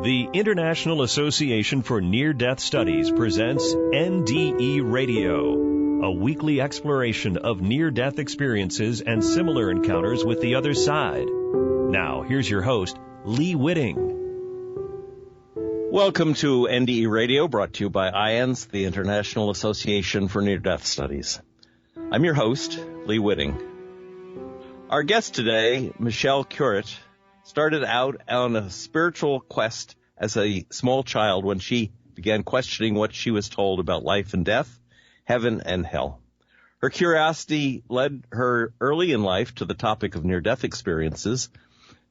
The International Association for Near-Death Studies presents NDE Radio, a weekly exploration of near-death experiences and similar encounters with the other side. Now, here's your host, Lee Witting. Welcome to NDE Radio, brought to you by IANDS, the International Association for Near-Death Studies. I'm your host, Lee Witting. Our guest today, Michelle Kuret, started out on a spiritual quest as a small child when she began questioning what she was told about life and death, heaven and hell. Her curiosity led her early in life to the topic of near-death experiences,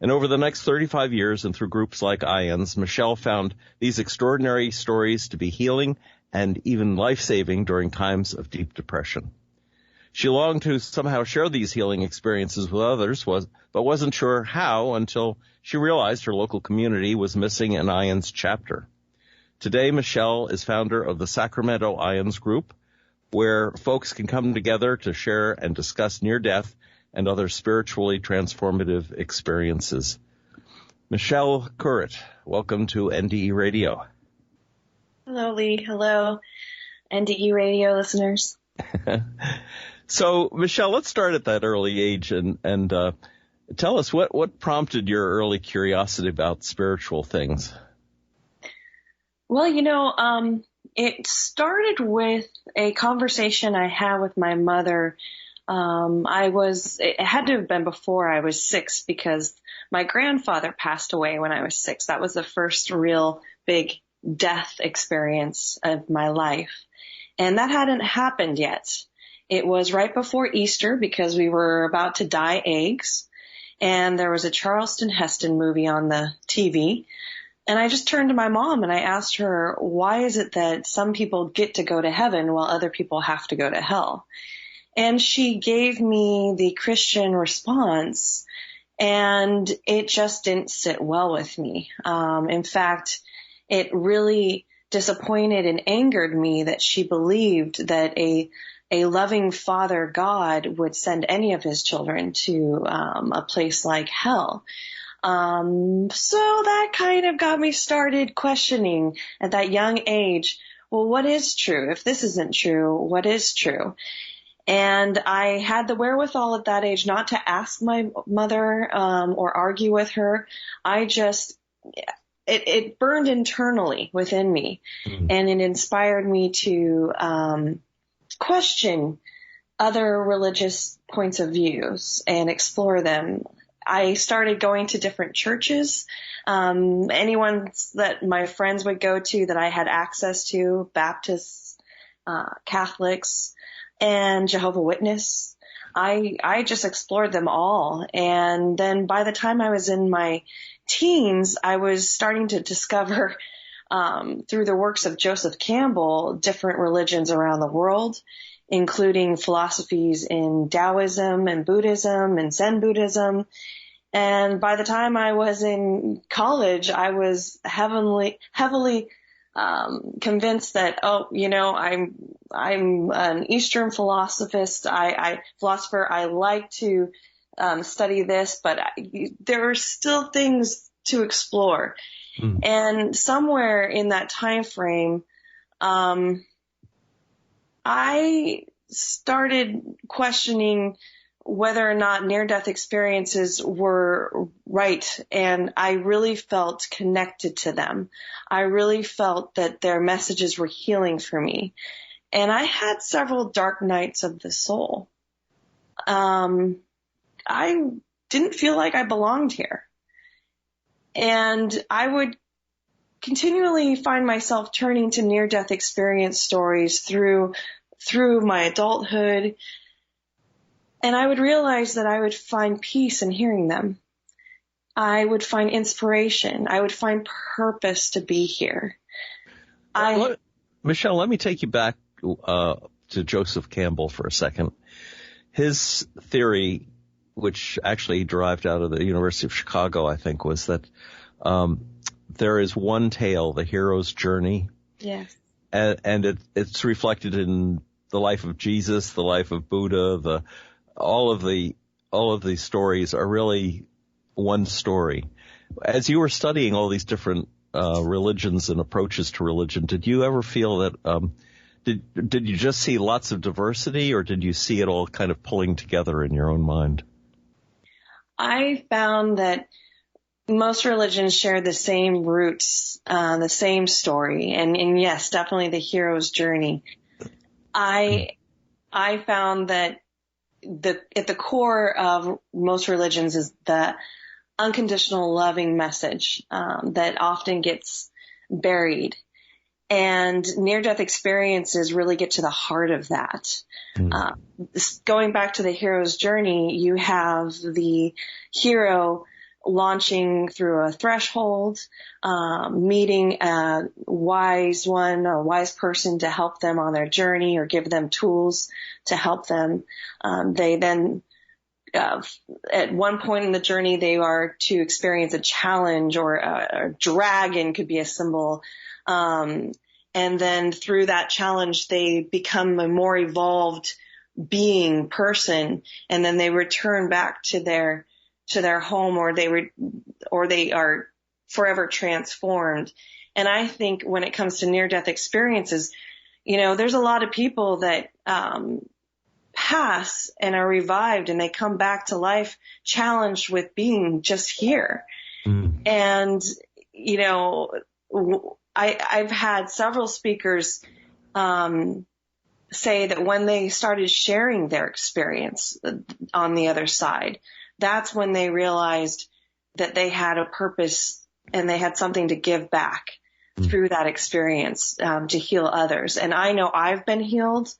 and over the next 35 years and through groups like IANDS, Michelle found these extraordinary stories to be healing and even life-saving during times of deep depression. She longed to somehow share these healing experiences with others, but wasn't sure how until she realized her local community was missing an IANDS chapter. Today, Michelle is founder of the Sacramento IANDS Group, where folks can come together to share and discuss near-death and other spiritually transformative experiences. Michelle Kuret, welcome to NDE Radio. Hello, Lee. Hello, NDE Radio listeners. So, Michelle, let's start at that early age and tell us what prompted your early curiosity about spiritual things. Well, it started with a conversation I had with my mother. It had to have been before I was 6 because my grandfather passed away when I was 6. That was the first real big death experience of my life. And that hadn't happened yet. It was right before Easter because we were about to dye eggs, and there was a Charleston Heston movie on the TV. And I just turned to my mom and I asked her, why is it that some people get to go to heaven while other people have to go to hell? And she gave me the Christian response, and it just didn't sit well with me. In fact, it really disappointed and angered me that she believed that a loving Father God would send any of his children to a place like hell. So that kind of got me started questioning at that young age, well, what is true? If this isn't true, what is true? And I had the wherewithal at that age not to ask my mother or argue with her. It burned internally within me, and it inspired me to question other religious points of views and explore them. I started going to different churches, anyone that my friends would go to that I had access to, Baptists, Catholics, and Jehovah's Witness. I just explored them all. And then by the time I was in my teens, I was starting to discover through the works of Joseph Campbell, different religions around the world, including philosophies in Taoism and Buddhism and Zen Buddhism. And by the time I was in college, I was heavily convinced that, I'm an Eastern philosopher. I like to study this, but there are still things to explore. And somewhere in that time frame, I started questioning whether or not near-death experiences were right, and I really felt connected to them. I really felt that their messages were healing for me. And I had several dark nights of the soul. I didn't feel like I belonged here. And I would continually find myself turning to near-death experience stories through my adulthood, and I would realize that I would find peace in hearing them. I would find inspiration. I would find purpose to be here. Michelle, let me take you back to Joseph Campbell for a second. His theory, which actually derived out of the University of Chicago, I think, was that there is one tale, the hero's journey. Yes. And it's reflected in the life of Jesus, the life of Buddha, all of these stories are really one story. As you were studying all these different religions and approaches to religion, did you ever feel that did you just see lots of diversity, or did you see it all kind of pulling together in your own mind? I found that most religions share the same roots, the same story, and yes, definitely the hero's journey. I found that at the core of most religions is the unconditional loving message that often gets buried. And near-death experiences really get to the heart of that. Going back to the hero's journey, you have the hero launching through a threshold, meeting a wise person to help them on their journey or give them tools to help them. They then, at one point in the journey, they are to experience a challenge, or a dragon could be a symbol. And then through that challenge, they become a more evolved person, and then they return back to their home, or they are forever transformed. And I think when it comes to near-death experiences, there's a lot of people that pass and are revived, and they come back to life challenged with being just here. And, I've had several speakers say that when they started sharing their experience on the other side, that's when they realized that they had a purpose and they had something to give back through that experience to heal others. And I know I've been healed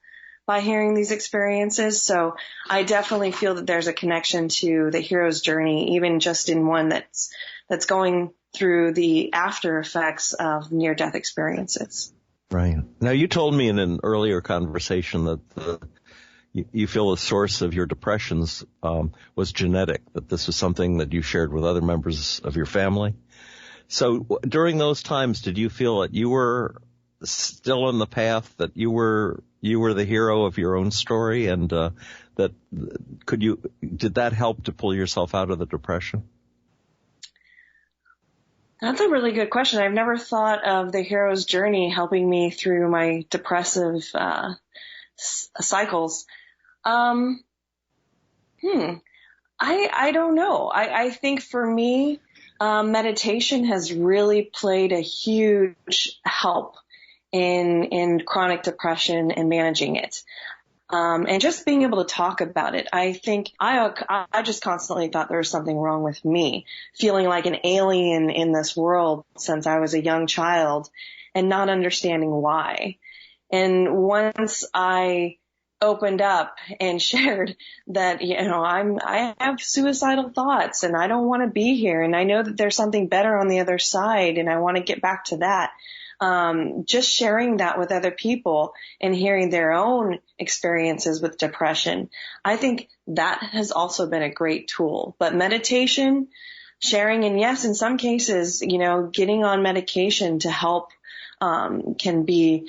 by hearing these experiences, so I definitely feel that there's a connection to the hero's journey, even just in one that's going through the after effects of near-death experiences. Right. Now, you told me in an earlier conversation that you feel the source of your depressions was genetic, that this was something that you shared with other members of your family. So during those times, did you feel that you were still on the path, that you were the hero of your own story, and did that help to pull yourself out of the depression? That's a really good question. I've never thought of the hero's journey helping me through my depressive cycles. I don't know. I think for me, meditation has really played a huge help in chronic depression and managing it. And just being able to talk about it. I think I just constantly thought there was something wrong with me, feeling like an alien in this world since I was a young child and not understanding why. And once I opened up and shared that, I have suicidal thoughts and I don't want to be here, and I know that there's something better on the other side and I want to get back to that. Just sharing that with other people and hearing their own experiences with depression, I think that has also been a great tool. But meditation, sharing, and yes, in some cases, getting on medication to help can be,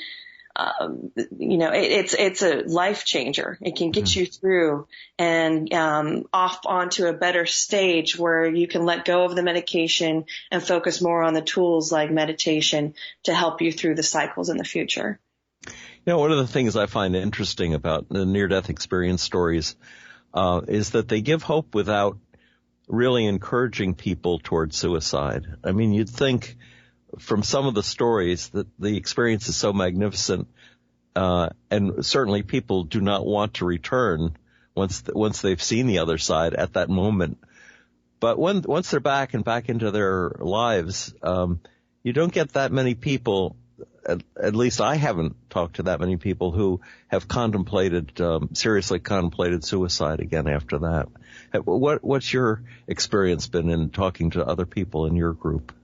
it's a life changer. It can get you through and off onto a better stage where you can let go of the medication and focus more on the tools like meditation to help you through the cycles in the future. One of the things I find interesting about the near-death experience stories is that they give hope without really encouraging people towards suicide. I mean, you'd think from some of the stories that the experience is so magnificent, and certainly people do not want to return once they've seen the other side at that moment. But once they're back into their lives, you don't get that many people. At least I haven't talked to that many people who have seriously contemplated suicide again after that. What's your experience been in talking to other people in your group?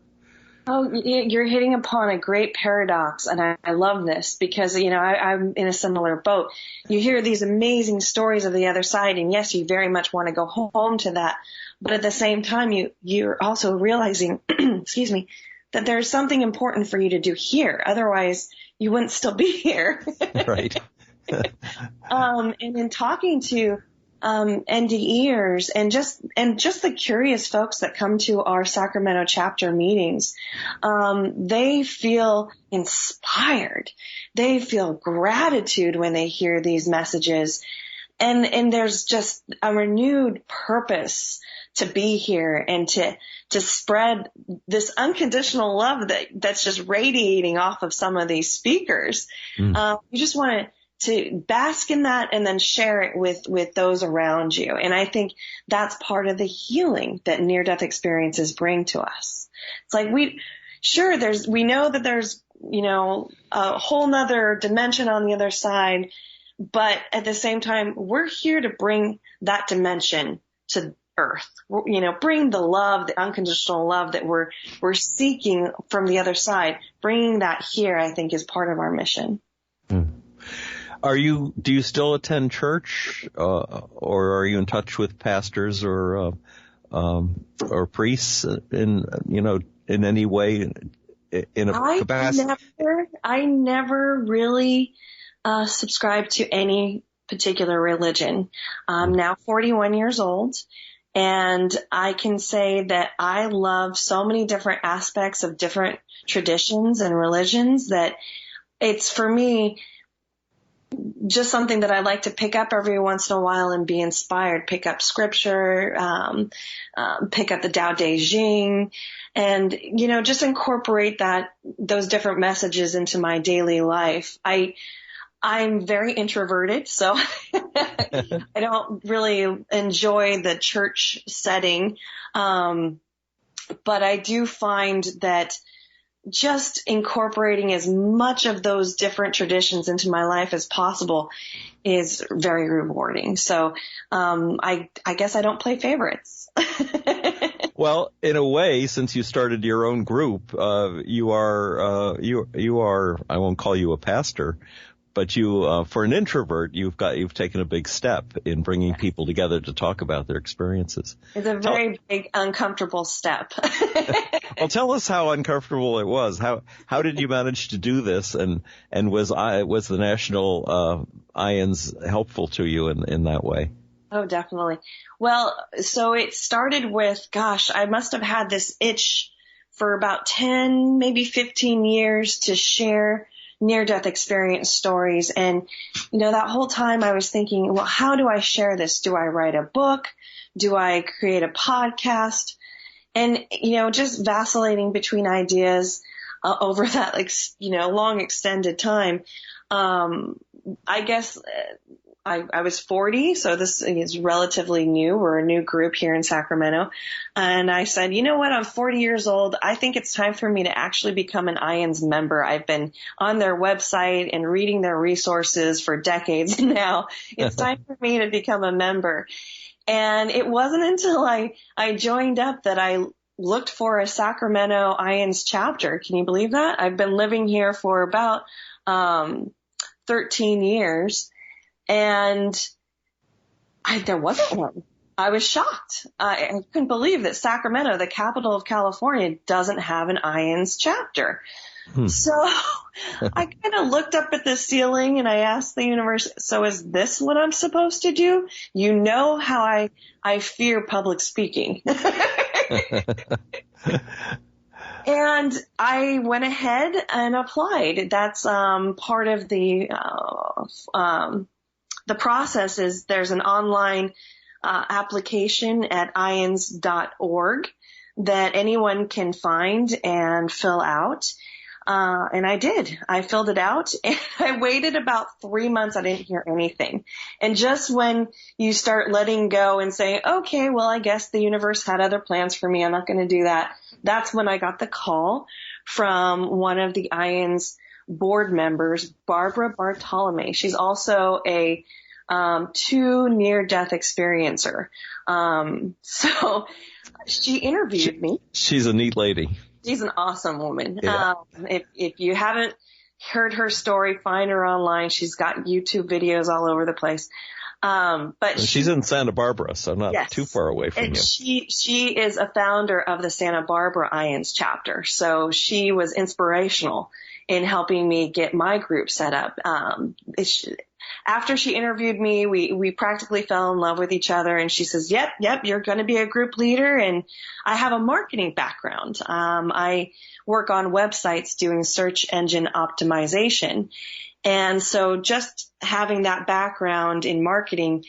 Oh, you're hitting upon a great paradox, and I love this because, I'm in a similar boat. You hear these amazing stories of the other side, and yes, you very much want to go home to that. But at the same time, you're also realizing, excuse me, that there's something important for you to do here. Otherwise, you wouldn't still be here. Right. And in talking to NDEers and just the curious folks that come to our Sacramento chapter meetings. They feel inspired. They feel gratitude when they hear these messages. And there's just a renewed purpose to be here and to spread this unconditional love that's just radiating off of some of these speakers. You just want to bask in that and then share it with those around you. And I think that's part of the healing that near-death experiences bring to us. It's like we know that there's, a whole nother dimension on the other side, but at the same time, we're here to bring that dimension to earth. Bring the love, the unconditional love that we're seeking from the other side. Bringing that here, I think, is part of our mission. Do you still attend church, or are you in touch with pastors or priests in any way in a capacity? I never really subscribed to any particular religion. I'm now 41 years old, and I can say that I love so many different aspects of different traditions and religions that it's, for me, just something that I like to pick up every once in a while and be inspired. Pick up scripture, pick up the Tao Te Ching, and just incorporate those different messages into my daily life. I'm very introverted, so I don't really enjoy the church setting, but I do find that just incorporating as much of those different traditions into my life as possible is very rewarding. So I guess I don't play favorites. Well, in a way, since you started your own group, you are I won't call you a pastor, but you for an introvert, you've taken a big step in bringing people together to talk about their experiences. It's a very big, uncomfortable step. Well, tell us how uncomfortable it was. How did you manage to do this? And was the National IANDS helpful to you in that way? Oh, definitely. Well, so it started with, I must have had this itch for about 10, maybe 15 years to share near-death experience stories. And, that whole time I was thinking, well, how do I share this? Do I write a book? Do I create a podcast? And, just vacillating between ideas over that, long extended time. I guess I was 40, so this is relatively new. We're a new group here in Sacramento. And I said, you know what? I'm 40 years old. I think it's time for me to actually become an IANDS member. I've been on their website and reading their resources for decades now. It's time for me to become a member. And it wasn't until I joined up that I looked for a Sacramento IANDS chapter. Can you believe that? I've been living here for about 13 years. And there wasn't one. I was shocked. I couldn't believe that Sacramento, the capital of California, doesn't have an IANDS chapter. So I kind of looked up at the ceiling and I asked the universe, so is this what I'm supposed to do? You know how I fear public speaking. And I went ahead and applied. That's part of the process is there's an online application at IANDS.org that anyone can find and fill out. And I did. I filled it out and I waited about 3 months. I didn't hear anything. And just when you start letting go and saying, okay, well, I guess the universe had other plans for me. I'm not going to do that. That's when I got the call from one of the IANDS board members, Barbara Bartolome. She's also a 2 near-death experiencer. So she interviewed me. She's a neat lady. She's an awesome woman. Yeah. If you haven't heard her story, find her online. She's got YouTube videos all over the place. But she's in Santa Barbara, so not too far away from you. She is a founder of the Santa Barbara IANDS chapter. So she was inspirational in helping me get my group set up. after she interviewed me, we practically fell in love with each other, and she says, yep, you're going to be a group leader. And I have a marketing background. I work on websites doing search engine optimization. And so just having that background in marketing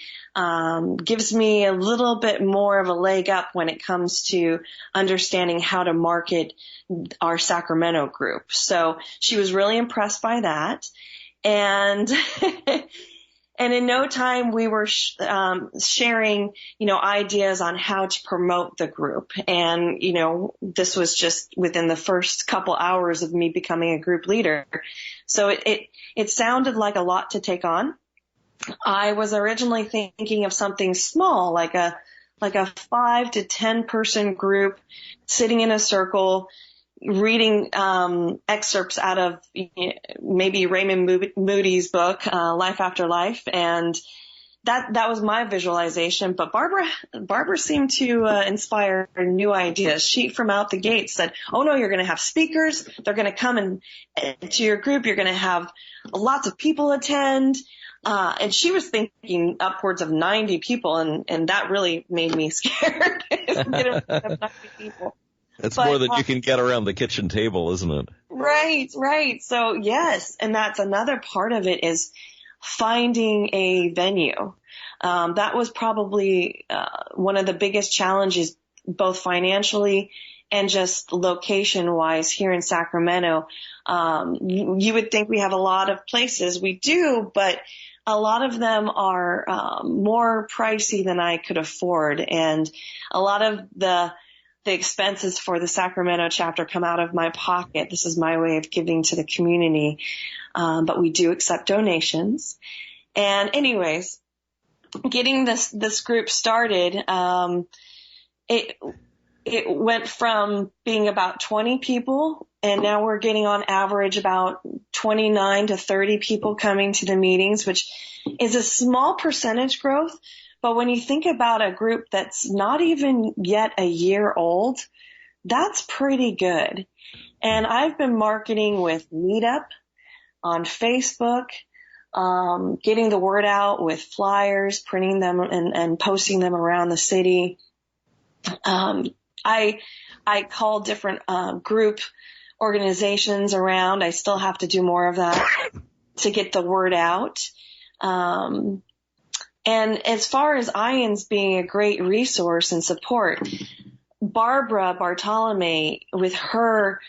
gives me a little bit more of a leg up when it comes to understanding how to market our Sacramento group. So she was really impressed by that. And and in no time we were sharing, ideas on how to promote the group. And, this was just within the first couple hours of me becoming a group leader. So it sounded like a lot to take on. I was originally thinking of something small, like a 5 to 10 person group sitting in a circle, reading excerpts out of maybe Raymond Moody's book, Life After Life, and that was my visualization. But Barbara seemed to inspire new ideas. She from out the gate said, "Oh no, you're going to have speakers. They're going to come to your group. You're going to have lots of people attend." And she was thinking upwards of 90 people, and that really made me scared. 90 people. It's more than you can get around the kitchen table, isn't it? Right. So yes, and that's another part of it is finding a venue. That was probably one of the biggest challenges, both financially and just location-wise here in Sacramento. You would think we have a lot of places. We do, but a lot of them are more pricey than I could afford, and a lot of the expenses for the Sacramento chapter come out of my pocket. This is my way of giving to the community. But we do accept donations. And anyways, getting this group started, it went from being about 20 people, and now we're getting on average about 29 to 30 people coming to the meetings, which is a small percentage growth. But when you think about a group that's not even yet a year old, that's pretty good. And I've been marketing with Meetup on Facebook, getting the word out with flyers, printing them and posting them around the city. I call different group organizations around. I still have to do more of that to get the word out. And as far as IANDS being a great resource and support, Barbara Bartolome, with her,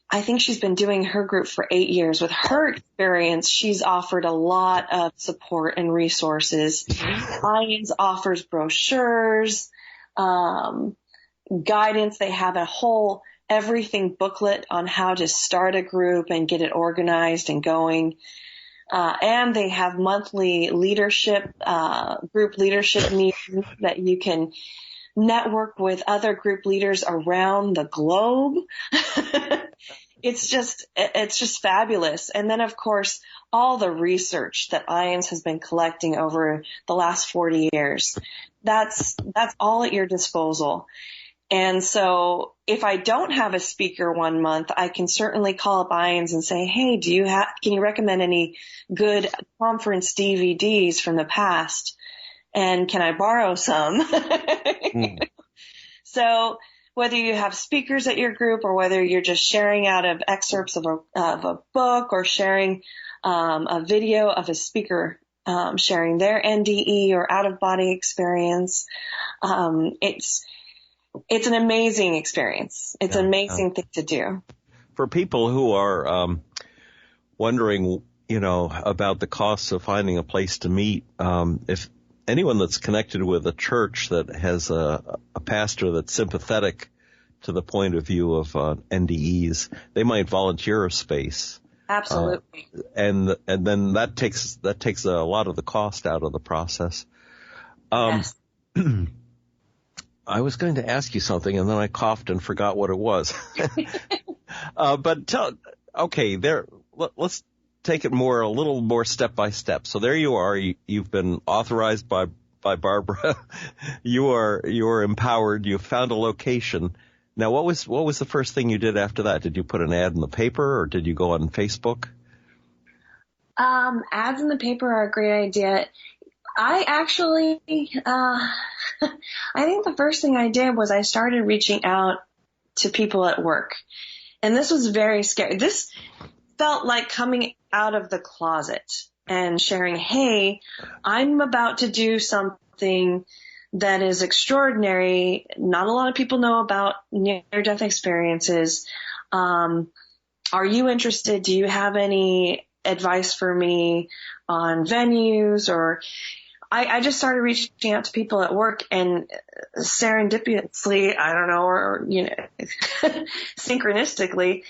I think she's been doing her group for 8 years. With her experience, she's offered a lot of support and resources. IANDS offers brochures, guidance. They have a whole everything booklet on how to start a group and get it organized and going. And they have monthly group leadership meetings that you can network with other group leaders around the globe. It's just fabulous. And then, of course, all the research that IANDS has been collecting over the last 40 years, that's all at your disposal. And so if I don't have a speaker one month, I can certainly call up IANDS and say, hey, can you recommend any good conference DVDs from the past? And can I borrow some? So whether you have speakers at your group or whether you're just sharing out of excerpts of a book or sharing a video of a speaker sharing their NDE or out-of-body experience, it's an amazing experience. It's an amazing thing to do. For people who are wondering, about the costs of finding a place to meet, if anyone that's connected with a church that has a pastor that's sympathetic to the point of view of NDEs, they might volunteer a space. Absolutely. And then that takes a lot of the cost out of the process. Yes. I was going to ask you something, and then I coughed and forgot what it was. But let's take it a little more step by step. So there you are. You've been authorized by Barbara. You are empowered. You've found a location. Now, what was the first thing you did after that? Did you put an ad in the paper, or did you go on Facebook? Ads in the paper are a great idea. I actually, I think the first thing I did was I started reaching out to people at work. And this was very scary. This felt like coming out of the closet and sharing, hey, I'm about to do something that is extraordinary. Not a lot of people know about near-death experiences. Are you interested? Do you have any advice for me on venues? Or I just started reaching out to people at work, and serendipitously, I don't know, or, synchronistically,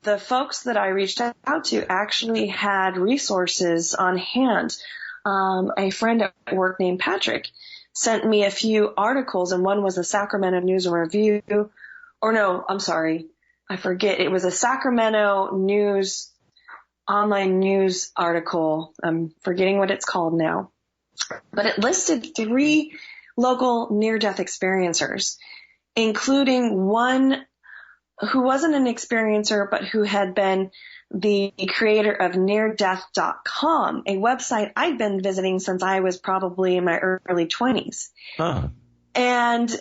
the folks that I reached out to actually had resources on hand. A friend at work named Patrick sent me a few articles, and one was the Sacramento News and Review, or no, I'm sorry, I forget. It was a Sacramento News online news article. I'm forgetting what it's called now, but it listed 3 local near-death experiencers, including one who wasn't an experiencer, but who had been the creator of neardeath.com, a website I'd been visiting since I was probably in my early 20s. Huh. And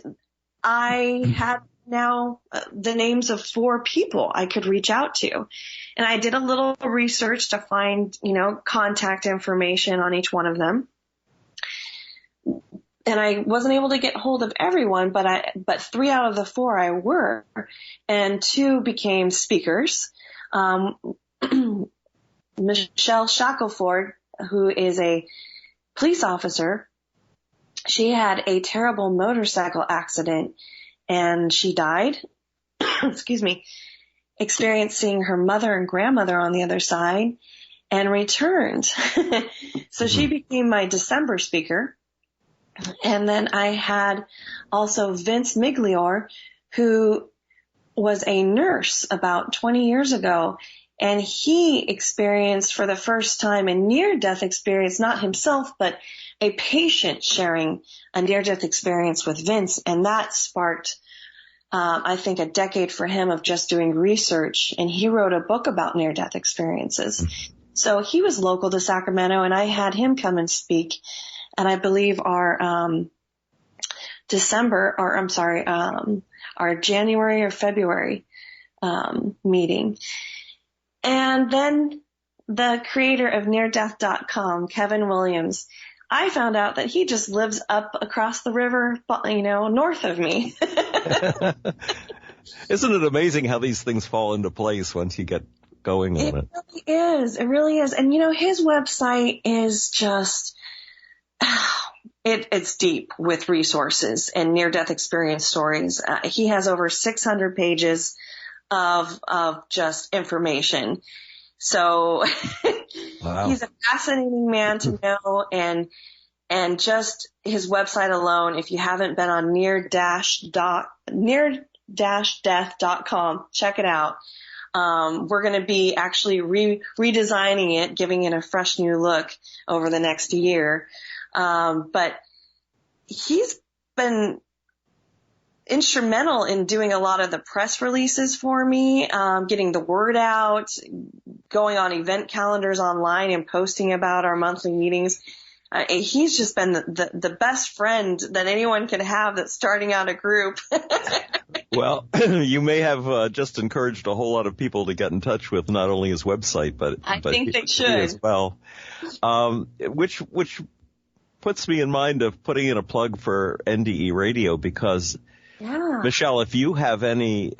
I had now the names of 4 people I could reach out to. And I did a little research to find, contact information on each one of them. And I wasn't able to get hold of everyone, but 3 out of the 4 I were, and 2 became speakers. Michelle Shackelford, who is a police officer, she had a terrible motorcycle accident and she died, excuse me, experiencing her mother and grandmother on the other side, and returned. So she became my December speaker. And then I had also Vince Miglior, who was a nurse about 20 years ago, and he experienced for the first time a near-death experience, not himself, but a patient sharing a near-death experience with Vince, and that sparked, I think, a decade for him of just doing research, and he wrote a book about near-death experiences. So he was local to Sacramento, and I had him come and speak, and I believe our our January or February meeting. And then the creator of neardeath.com, Kevin Williams, I found out that he just lives up across the river, north of me. Isn't it amazing how these things fall into place once you get going on it? It really is. And, his website is just, it's deep with resources and near-death experience stories. He has over 600 pages of just information. So wow. He's a fascinating man to know, and just his website alone, if you haven't been on near-death.com, check it out. We're going to be actually redesigning it, giving it a fresh new look over the next year. But he's been instrumental in doing a lot of the press releases for me, getting the word out, going on event calendars online and posting about our monthly meetings. He's just been the best friend that anyone could have that's starting out a group. Well, you may have just encouraged a whole lot of people to get in touch with not only his website, but I think they should as well. Which puts me in mind of putting in a plug for NDE Radio, because yeah. Michelle, if you have any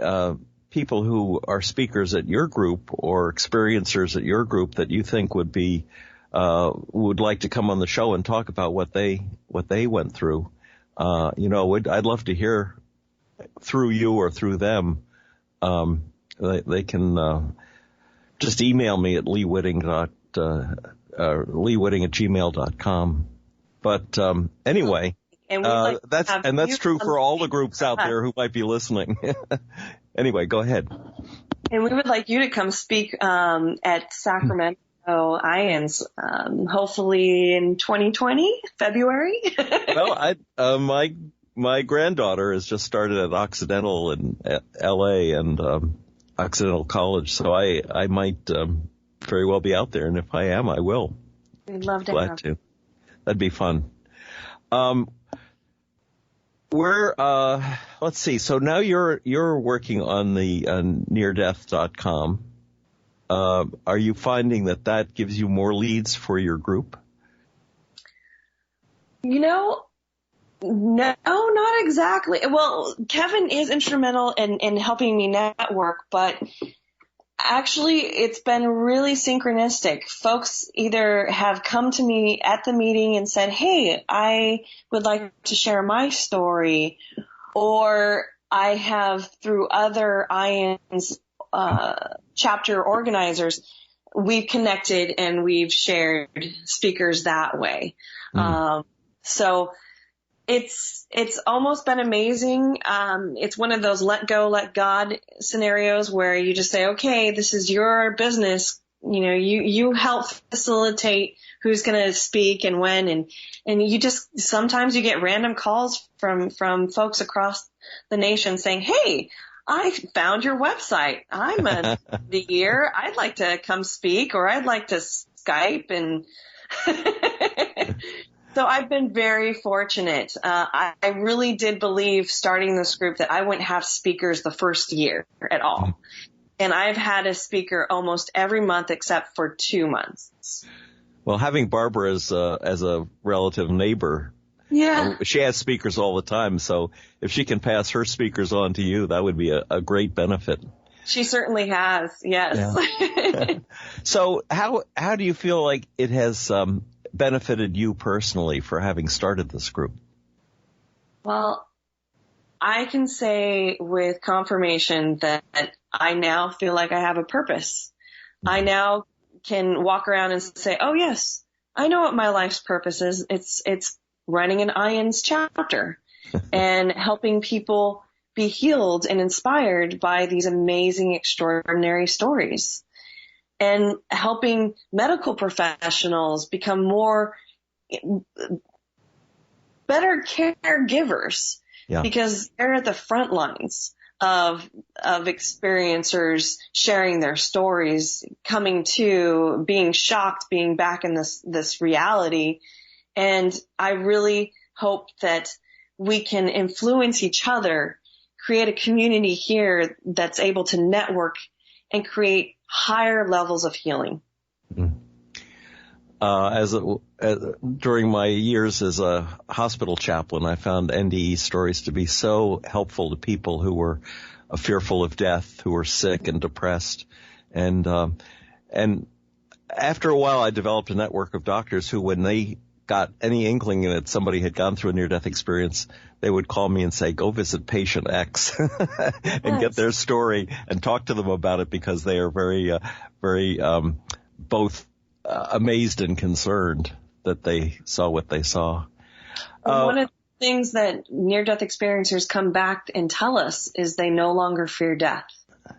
people who are speakers at your group or experiencers at your group that you think would like to come on the show and talk about what they went through, I'd love to hear through you or through them. They can just email me at leewitting@gmail.com. But anyway. And that's true for all the groups out there who might be listening. Anyway, go ahead. And we would like you to come speak at Sacramento IANDS, hopefully in 2020, February. Well, my granddaughter has just started at Occidental in L.A. and Occidental College, so I might very well be out there, and if I am, I will. We'd love to Glad have. to. That'd be fun. Let's see. So now you're working on the neardeath.com. Are you finding that gives you more leads for your group? No, not exactly. Well, Kevin is instrumental in helping me network, but actually it's been really synchronistic. Folks either have come to me at the meeting and said, hey, I would like to share my story, or I have, through other IANDS chapter organizers, we've connected and we've shared speakers that way. So it's almost been amazing. It's one of those let go, let God scenarios where you just say, okay, this is your business. You know, you help facilitate who's going to speak and when, and you just, sometimes you get random calls from folks across the nation saying, hey, I found your website. I'm a year. I'd like to come speak, or I'd like to Skype. And so I've been very fortunate. I really did believe starting this group that I wouldn't have speakers the first year at all. And I've had a speaker almost every month except for 2 months. Well, having Barbara as a relative neighbor, yeah, she has speakers all the time. So if she can pass her speakers on to you, that would be a great benefit. She certainly has. Yes. Yeah. So how do you feel like it has benefited you personally for having started this group? Well, I can say with confirmation that I now feel like I have a purpose. I now can walk around and say, oh yes, I know what my life's purpose is. It's running an IANDS chapter and helping people be healed and inspired by these amazing, extraordinary stories, and helping medical professionals become better caregivers. Yeah. Because they're at the front lines of experiencers sharing their stories, coming to, being shocked, being back in this reality. And I really hope that we can influence each other, create a community here that's able to network and create higher levels of healing. During my years as a hospital chaplain, I found NDE stories to be so helpful to people who were fearful of death, who were sick and depressed. And after a while, I developed a network of doctors who, when they got any inkling that somebody had gone through a near-death experience, they would call me and say, go visit patient X and get their story and talk to them about it, because they are very both amazed and concerned that they saw what they saw. One of the things that near-death experiencers come back and tell us is they no longer fear death.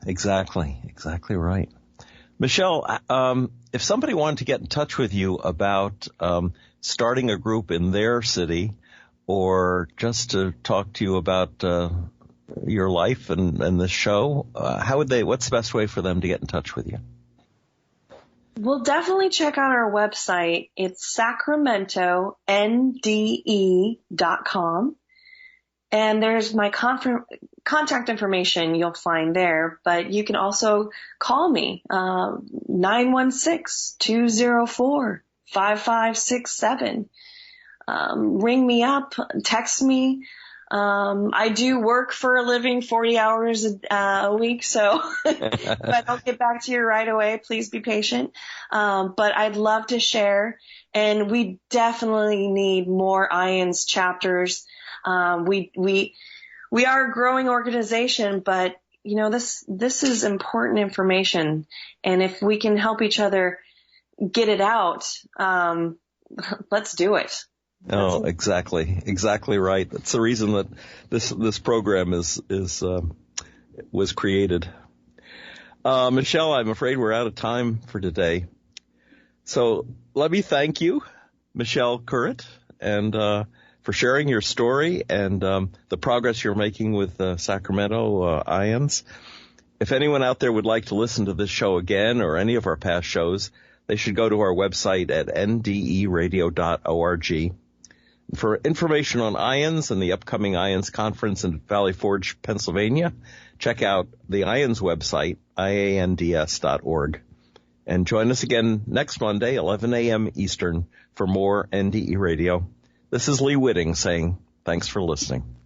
Exactly right. Michelle, if somebody wanted to get in touch with you about starting a group in their city, or just to talk to you about your life and the show, what's the best way for them to get in touch with you? Well, definitely check out our website. It's Sacramento NDE.com. And there's my contact information you'll find there, but you can also call me, 916-204-5567. Ring me up, text me. I do work for a living 40 hours a week, so if I don't get back to you right away, please be patient. But I'd love to share, and we definitely need more IANDS chapters. We are a growing organization, but you know, this is important information, and if we can help each other get it out, let's do it. Oh, exactly right. That's the reason that this program was created. Michelle, I'm afraid we're out of time for today. So let me thank you, Michelle Kuret, and for sharing your story and the progress you're making with Sacramento IANDS. If anyone out there would like to listen to this show again or any of our past shows, they should go to our website at nderadio.org. For information on IANDS and the upcoming IANDS conference in Valley Forge, Pennsylvania, check out the IANDS website, IANDS.org. And join us again next Monday, 11 a.m. Eastern, for more NDE Radio. This is Lee Witting saying thanks for listening.